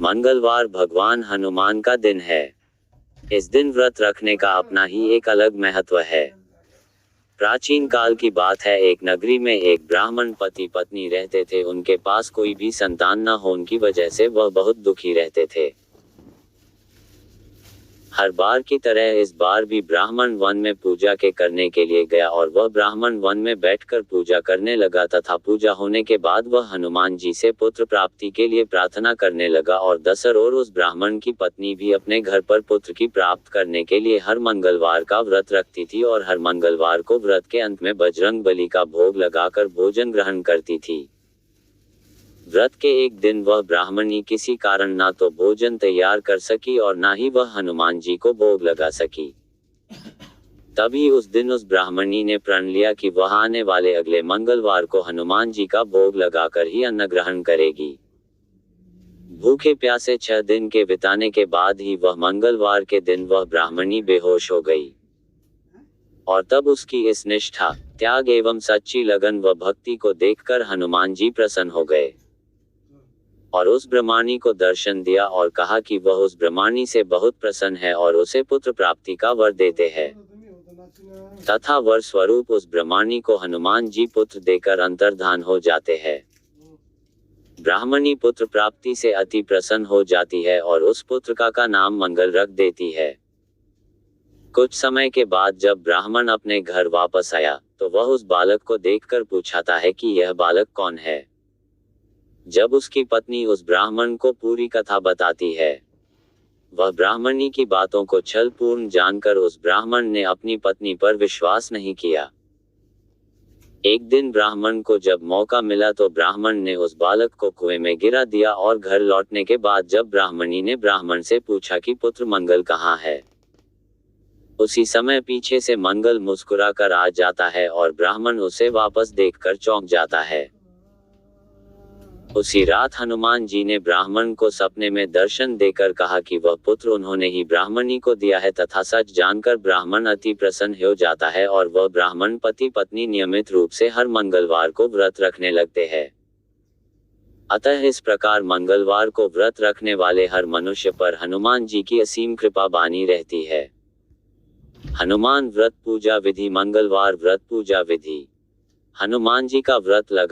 मंगलवार भगवान हनुमान का दिन है। इस दिन व्रत रखने का अपना ही एक अलग महत्व है। प्राचीन काल की बात है, एक नगरी में एक ब्राह्मण पति पत्नी रहते थे। उनके पास कोई भी संतान न होने की वजह से वह बहुत दुखी रहते थे। हर बार की तरह इस बार भी ब्राह्मण वन में पूजा के करने के लिए गया और वह ब्राह्मण वन में बैठकर पूजा करने लगा तथा पूजा होने के बाद वह हनुमान जी से पुत्र प्राप्ति के लिए प्रार्थना करने लगा और दशरथ और उस ब्राह्मण की पत्नी भी अपने घर पर पुत्र की प्राप्त करने के लिए हर मंगलवार का व्रत रखती थी और हर मंगलवार को व्रत के अंत में बजरंग बली का भोग लगाकर भोजन ग्रहण करती थी। व्रत के एक दिन वह ब्राह्मणी किसी कारण ना तो भोजन तैयार कर सकी और ना ही वह हनुमान जी को भोग लगा सकी। तभी उस दिन उस ब्राह्मणी ने प्रण लिया कि वह आने वाले अगले मंगलवार को हनुमान जी का भोग लगाकर ही अन्न ग्रहण करेगी। भूखे प्यासे 6 दिन के बिताने के बाद ही वह मंगलवार के दिन वह ब्राह्मणी बेहोश हो गई। और तब उसकी इस निष्ठा, त्याग एवं सच्ची लगन व भक्ति को देखकर हनुमान जी प्रसन्न हो गए और उस ब्राह्मणी को दर्शन दिया और कहा कि वह उस ब्राह्मणी से बहुत प्रसन्न है और उसे पुत्र प्राप्ति का वर देते हैं तथा वर स्वरूप उस ब्राह्मणी को हनुमान जी पुत्र देकर अंतर्धान हो जाते हैं। ब्राह्मणी पुत्र प्राप्ति से अति प्रसन्न हो जाती है और उस पुत्र का नाम मंगल रख देती है। कुछ समय के बाद जब ब्राह्मण अपने घर वापस आया तो वह उस बालक को देखकर पूछता है कि यह बालक कौन है। जब उसकी पत्नी उस ब्राह्मण को पूरी कथा बताती है, वह ब्राह्मणी की बातों को छलपूर्ण जानकर उस ब्राह्मण ने अपनी पत्नी पर विश्वास नहीं किया। एक दिन ब्राह्मण को जब मौका मिला तो ब्राह्मण ने उस बालक को कुएं में गिरा दिया और घर लौटने के बाद जब ब्राह्मणी ने ब्राह्मण से पूछा कि पुत्र मंगल कहाँ है, उसी समय पीछे से मंगल मुस्कुरा कर आ जाता है और ब्राह्मण उसे वापस देखकर चौंक जाता है। उसी रात हनुमान जी ने ब्राह्मण को सपने में दर्शन देकर कहा कि वह पुत्र उन्होंने ही ब्राह्मणी को दिया है तथा सच जानकर ब्राह्मण अति प्रसन्न हो जाता है और वह ब्राह्मण पति पत्नी नियमित रूप से हर मंगलवार को व्रत रखने लगते हैं। अतः इस प्रकार मंगलवार को व्रत रखने वाले हर मनुष्य पर हनुमान जी की असीम कृपा बनी रहती है। हनुमान व्रत पूजा विधि। मंगलवार व्रत पूजा विधि। हनुमान जी का व्रत लगा